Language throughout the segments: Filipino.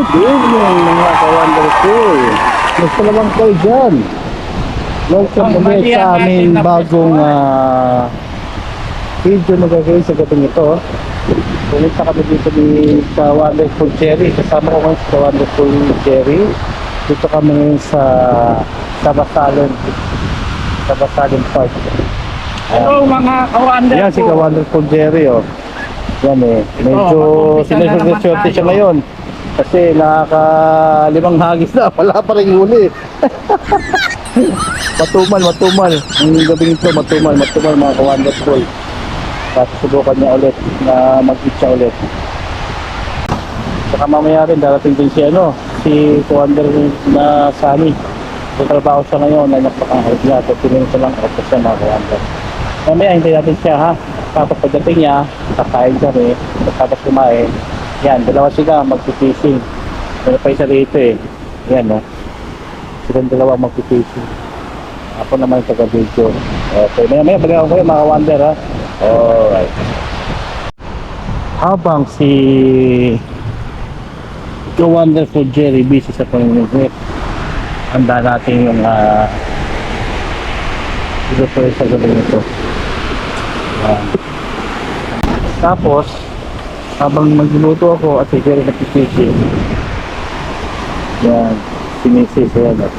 Good evening mga ka-wonderful. Gusto naman kayo dyan. Welcome ulit sa aming bagong video na gagawin sa gabing ito. Pumunta kami dito sa Wonderful Cherry. Kasama ko ngayon sa Wonderful Cherry. Dito kami sa Sabasalon Park. Hello mga ka-wonderful. Yan si ka-Wonderful Cherry, oh. Yan eh. Medyo sinusunod-sunod siya ngayon. Kasi nakaka-5 hagis na, wala pa rin huli. matumal. Ang gabing ito, matumal mga ka-wonderful. Tapos subukan niya ulit na mag-eat siya ulit. Saka mamaya rin darating din si ka-wonder na Sunny. Trabaho siya ngayon na napakahirap niya. So pinunta lang ako siya mga ka-wonder. Mamaya hintay natin siya ha. Tapos pagdating niya, kakain kami. Tapos kumain. Yan, dalawa sila magpipishing. Meron pa isa rito eh. Yan no. Silang dalawa magpipishing. Ako naman sa video. Okay, maya balik ako kayo mga wonder ha. Alright. Habang si The Wonderful Cherry busy sa pangungusip, handa natin yung ilusoy sa gabi nito. Tapos habang magluluto ako at si Jerry nagpipishing, yan, sinisis yan at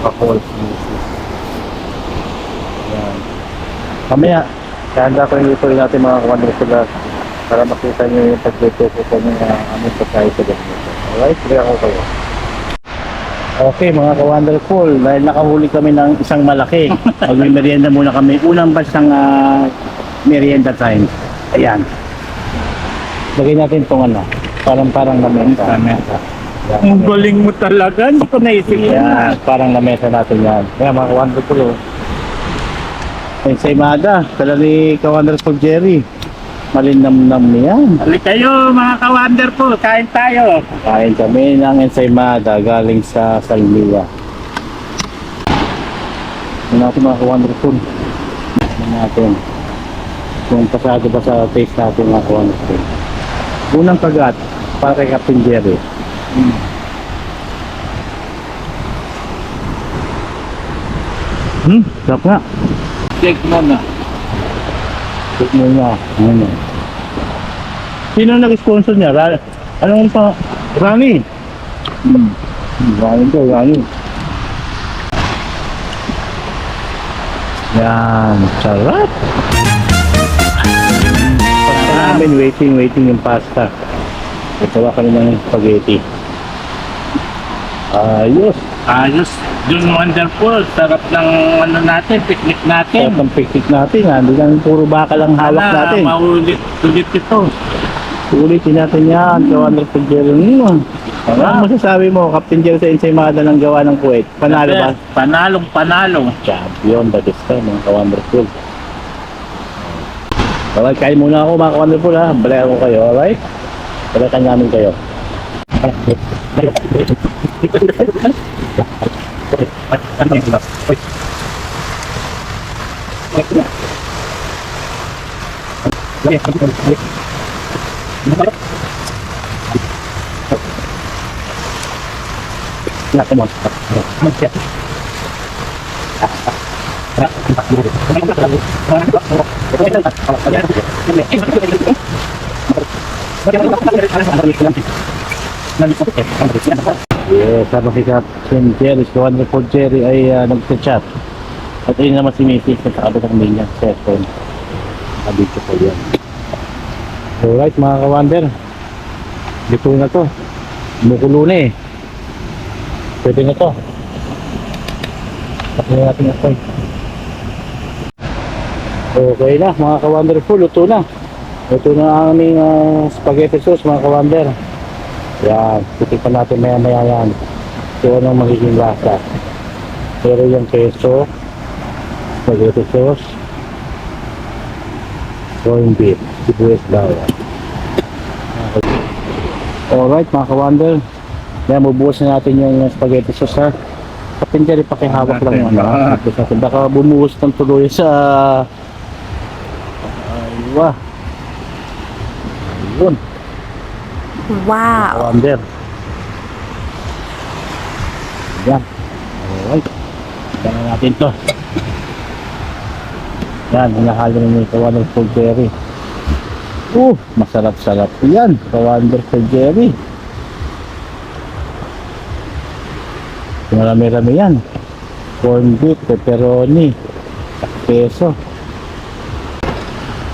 nakakawal sinisis. Yan. Mamaya, kaya ko yung lutuin natin mga wonderful para makita nyo yung pagluto ko sa mga aming pagkain sa ganito. Alright, bigyan ko kayo. Okay mga ka-wonderful, dahil nakahuli kami ng isang malaki, mag-merienda muna kami. Unang batch ng merienda time. Ayan. Lagay natin itong parang lamesa. Ang galing mo talaga, hindi ko naisip yan. Parang lamesa natin yan. Kaya mga ka-wonderful ensaymada, tala ni ka-wonderful Jerry. Malinamnam niyan. Halik kayo mga ka-wonderful, kain tayo. Kain kami ng ensaymada galing sa Salmia. Ano natin mga ka-wonderful? Ano natin? Kung pasado ba sa taste natin mga ka-wonderful? Unang kagat para kay Captain Jerry. Sarap nga. Check mo na. Check mo nga. Ano? Sino nag-sponsor niya? Anong pa? Rani. Rani. Yan. Sarap. Pasta namin, waiting yung pasta. Itawa kami ng spaghetti. Ayos. Yung wonderful, sarap ng natin, picnic natin. Sarap ng picnic natin. Hindi lang puro baka lang hawak natin. Maulit ito. Ulitin natin yan. Ka-wonderful Jerry. Ano masasabi mo, Captain Jerry, sa ensaymada ng gawa ng Kuwait? Panalo ba? Panalong. Champion, that is time, mga ka-wonderful. Alright, kain muna ako mga ka-wonderful ha. Balik ako kayo, alright? Balikan namin kayo. Yes, habang si Captain Jerry, si Wonderful Jerry ay nag-chat. At ayun naman si Mrs. sa kabilang niya, cellphone. Nabidyo ko yan. Alright mga ka-wonder, dito na to. Bumukulo na eh. Pwede na to. Pakinggan natin ako eh. Okay na mga ka-wonderful, luto na. Luto na ang aming spaghetti sauce mga ka-wonder. Yan, titikpan natin maya yan. So anong magiging lasa. Pero yung peso, spaghetti sauce, corned beef, sibuyas bawang. Alright mga ka-wonder, yan bubuhos na natin yung spaghetti sauce ha. Kapin dyan ipakihawak lang yung baka bumuhos ng tuloy sa aywa. Ayun. Wow. Wonder. Yan. Alright. Yan na natin to. Yan, hinahalo na ito. Wonderful Jerry. Masarap-sarap yan. Wonderful Jerry. Marami-rami yan. Corn beef, pepperoni, peso.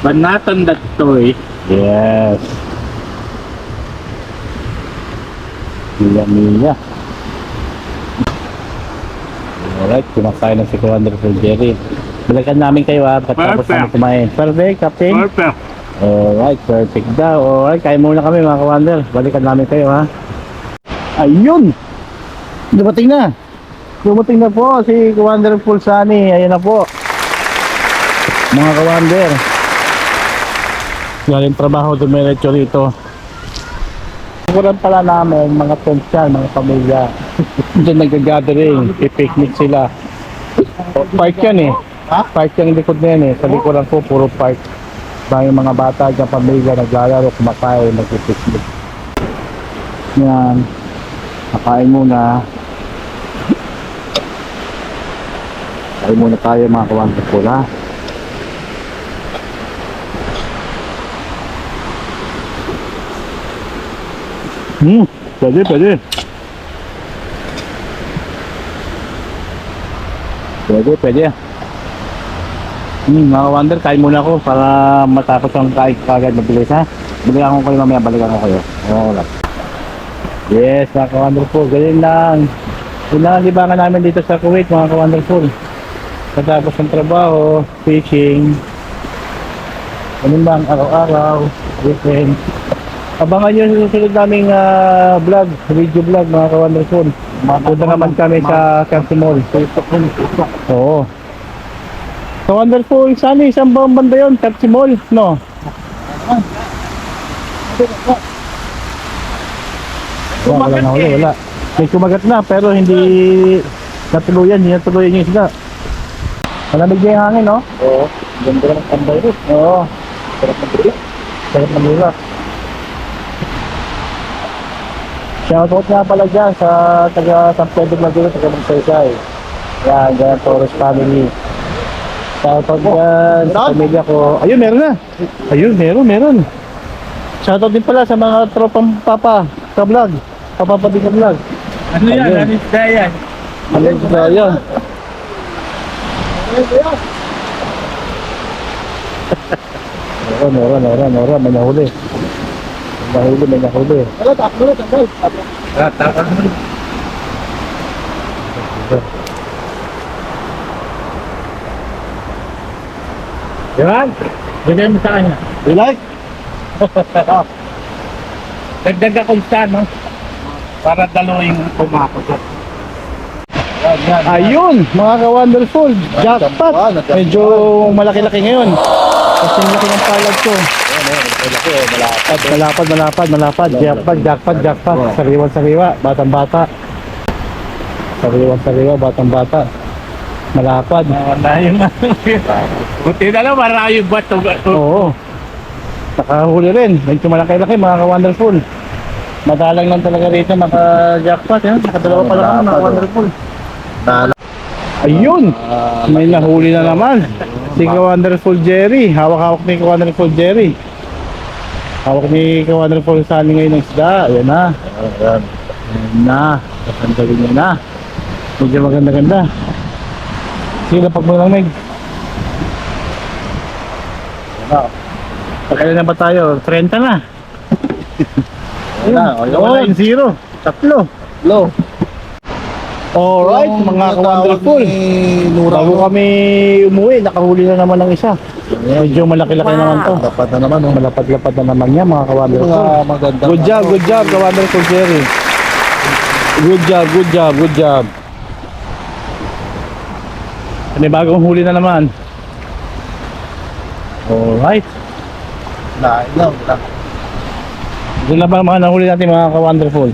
Banatan that toy. Yes. Mia. Alright, kumakain na si Wonderful Jerry. Balikan namin kayo ha, pagkatapos Perfect. namin kumain. Perfect, Captain. Perfect. Alright, perfect daw. Alright, kain muna kami mga ka-Wonder. Balikan namin kayo ha. Ayun! Dumating na! Dumating na po si Wonderful Sunny. Ayan na po. Mga ka-Wonder. Galing trabaho, dumiretso rito. Kukuran pala namin, mga friends yan, mga pamilya. Diyan nag-gathering, picnic sila. Park yan eh. Park yung likod na yan eh. Sa likuran po, puro park. Yung mga bata dyan, pamilya, naglalaro, kumakain, nag-picnic. Yan. Nakain muna. Kain muna tayo mga ka-Wonderful ha. Pwede. Pwede. Mga Wonder, kain muna ako para matapos ang kain kagad mabilis ha. Balikan ko kayo mamaya, balikan ko kayo. Alright. Yes, mga ka-Wonderful, ganyan lang. Yun lang ang libangan namin dito sa Kuwait, mga ka-Wonderful. Matapos ang trabaho, fishing. Ganun lang, araw-araw, weekend. Abangan nyo sa susunod naming vlog, video vlog mga ka-Wonderful. Punta naman kami sa Camp Mall. Oo. Ka-Wonderful, Sunny, isang buong banda yun, Camp Mall, no? Wala na huli, wala. May kumagat na, pero hindi natuluyan yung isda. Malamig na yung hangin, no? Oo. Ganda ng tambay rin. Oo. Sarap manila. Shoutout nga pala dyan sa taga San Pedro Laguna, taga Magsaysay. Yan, dyan, Torres family. Shoutout dyan sa pamilya ko. Ayun, meron na. Ayun, meron. Shoutout din pala sa mga tropang papa sa vlog. Papa din sa vlog. Ano yan? Ayun. Ano isda yan? Ano ba yun? Meron. May nahuli. May nahuli. Wala, takbo. Yan. Bigyan mo sa kanya. You like? Dagdag akong stand, no? Para dalawa yung pumako dyan. Ayun, mga ka-Wonderful. Jackpot. Medyo malaki-laki ngayon. Kasi laki ng palad ko. Malapad. Jackpot. Sariwa. Batang-bata. Batang-bata. Malapad. Wala yung buti na lang, marami yung bato. Oo. Nakahuli rin. Medyo malaki-laki mga ka-Wonderful. Madalang lang talaga rito maka-jackpot. Nakadalawa pa lang mga ka-Wonderful. Ayun! May nahuli na naman. Si Wonderful Jerry. Hawak-hawak ni Wonderful Jerry. Hawak ni Wonderful Sunny ngayon ng isda. Ayan na. Ayan na. Kasandalin niya na. Medyo maganda-ganda. Sige, lapag mo lang, Meg. Pagkailan na ba tayo? 30 na. Wala yung 0. Tatlo. Alright, mga ka-Wonderful. Bago kami umuwi, nakahuli na naman ng isa. Medyo malaki-laki naman to. Dapat na naman, Malapad-lapad na naman yan, mga ka-Wonderful. magandang Good job, ka-Wonderful Jerry. Good job. May bagong huli na naman. Alright. lang. Doon na ba ang mga nahuli natin mga ka-Wonderful?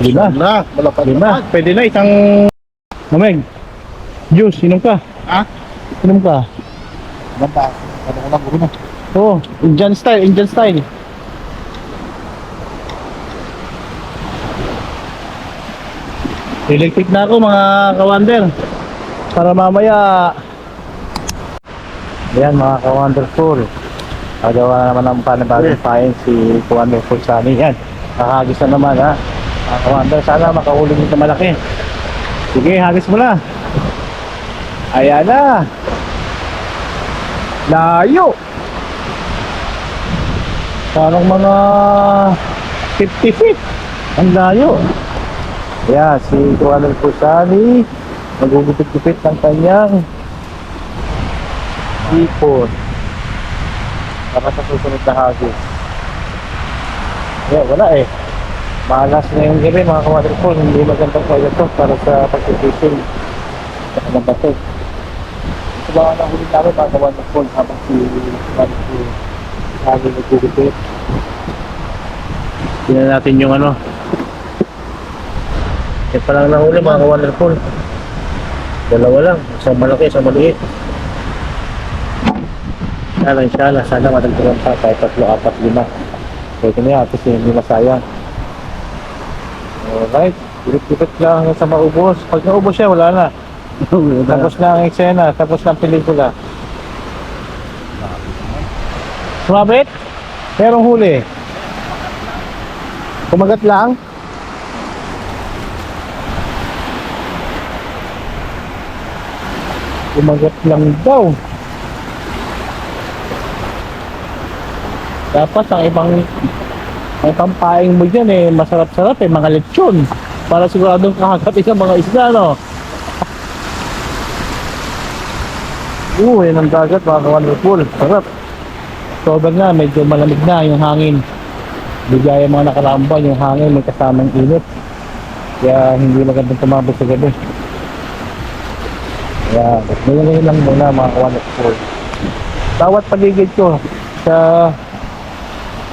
Lima. Malapad Pwede na isang Mameg. Juice, inom ka. Ha? Inom ka. Banta. Ano ko lang guro. Oo, Indian style. Electric na ako mga kawander. Para mamaya. Ayan mga ka-wonderful. Nagawa na naman ng panibagong pain si Wonderful Sunny. Yan. Nakahagis na naman ha. Mga ka-wonder, sana makahuli dito malaki. Sige, hagis mo na. Ayan na. Layo. Parang mga 50 feet. Ang layo. Ayan, si Wonderful Sunny. Magugupit-gupit ng kanyang ipon para sa susunod na hagis. Wala eh. Malas na yung gabi mga ka-wonderful. Hindi magandang kaya ito para sa pag-fishing sa kanang bato. Ito ba ang nahuli namin mga ka-wonderful habang si Wonderful lagi nagugupit. Tingnan natin yung ano. Ito lang nahuli mga ka-wonderful. Dalawa lang. Isang malaki, isang maliit. Sana madagdagan pa kahit 3, 4, 5. Pwede na yan, at least hindi masayang. Alright, pilip-pilip lang hanggang sa maubos. Pag naubos siya, wala na. Tapos na ang eksena, tapos na ang pelikula. Sumabit? Merong huli. Kumagat lang. Kumagat lang daw. Dapat ang ibang paing mo dyan eh, masarap-sarap eh, mga lechon. Para siguradong kakagatin sa mga isda, no? Yan ang dagat, mga ka-wonderful. Sarap. October na, medyo malamig na yung hangin. Bigaya mga nakaraang buwan, yung hangin may kasamang init. Kaya hindi magandang tumabot sa gabi. Kaya, ngayon lang muna mga ka-wonderful. Bawat paligid ko sa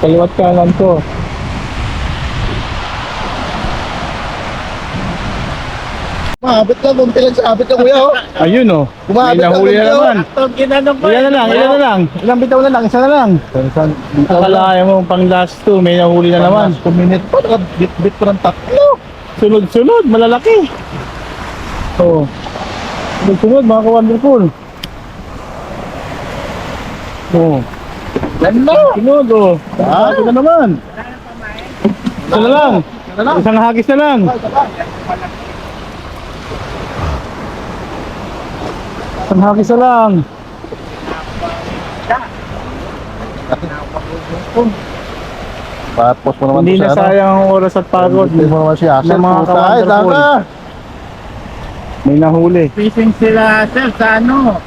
kaliwat kanan ko. Maabot lang, kunti lang sa abit lang kuya oh. Ayun oh. Kumabit May nahuli na lang, naman. Ginanong ko. Ilan na lang. Ilang bitaw na lang, isa na lang. Akalain mo pang last 2, may nahuli na naman. 2 minutes pa, nakabit-bit pa ng 3. Sunod-sunod, malalaki. Oh. Sunod-sunod, mga ka-wonderful. Oh. Ganda! Sunod oh. Ito na naman. Isa na lang. Isang hagis na lang. Isang hagis na lang. Patpos mo naman Hindi to na sa ano. sayang ang oras at pagod. Hindi mo naman siya. Ng mga ka-wonderful. May nahuli. Fishing sila, sir, sa ano?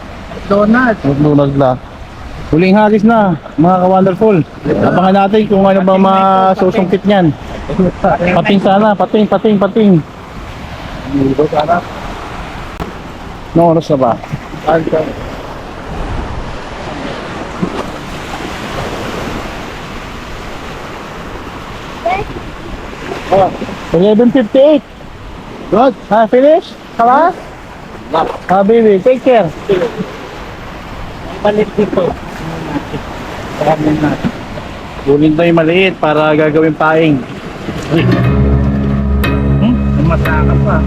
Donut. Naglunog lang. Huling hagis na, mga ka-wonderful. Abangan natin kung ano ba masusungkit niyan. Pating sana, pating. No oras na ba? 11:58. Good. Finish? Kalas? Baby, take care. Balik dito. Marami na. Kunin tayo maliit para gagawin paing. Masaka pa.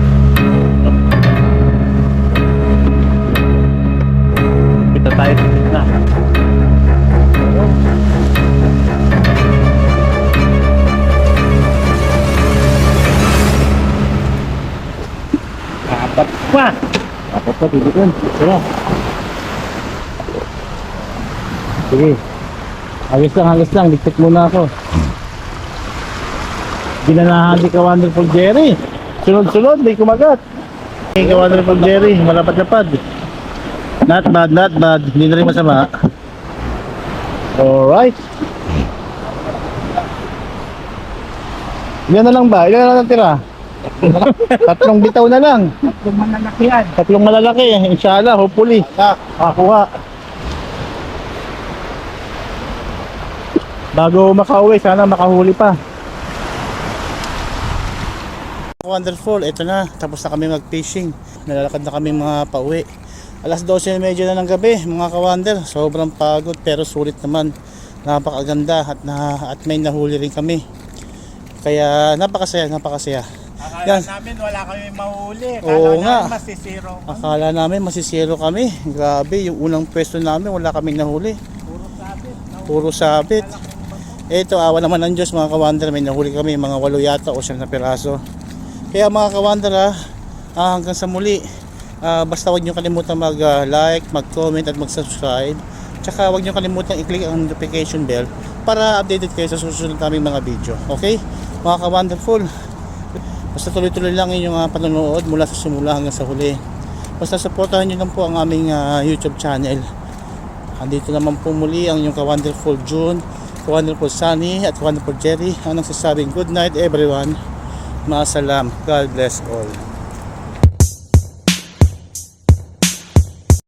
Kita tayo sa gitna. Apat pa. Ako pa, dito. Sige. Sige. Hagis lang. Diktik muna ako. Ginanahan di ka Wonderful Jerry. Sunod-sunod, may kumagat. Hey, ka Wonderful Jerry, malapad-lapad. Not bad. Hindi na rin masama. Alright. Ilan na lang ba? Ilan na lang natira? 3 bitaw na lang. Lumalalakihan. 3 malalaki. Inshallah, hopefully. Makakuha. Bago makauwi, sana makahuli pa. Wonderful, ito na. Tapos na kami mag-fishing. Nalalakad na kami mga pauwi. Alas 12:30 na ng gabi, mga ka-wonder. Sobrang pagod pero sulit naman. Napakaganda at may nahuli rin kami. Kaya napakasaya. Akala Yan. namin wala kami mahuli. Oo nga. namin masisiro. Akala namin masisiro kami. Grabe, yung unang pwesto namin wala kaming nahuli. Puro sabit. Puro sabit. Ito, awa naman ng Diyos mga kawander, may nahuli kami mga 8 yata o 9 na piraso. Kaya mga kawander, hanggang sa muli, basta huwag nyo kalimutan mag-like, mag-comment at mag-subscribe. Tsaka huwag nyo kalimutan i-click ang notification bell para updated kayo sa susunod naming mga video. Okay? Mga ka-wonderful, basta tuloy-tuloy lang inyong panonood mula sa simula hanggang sa huli. Basta supportahan nyo lang po ang aming YouTube channel. Andito naman po muli ang inyong ka-wonderful June, ka-wonderful Sunny at ka-wonderful Jerry ang nagsasabing good night everyone. Maasalam. God bless all.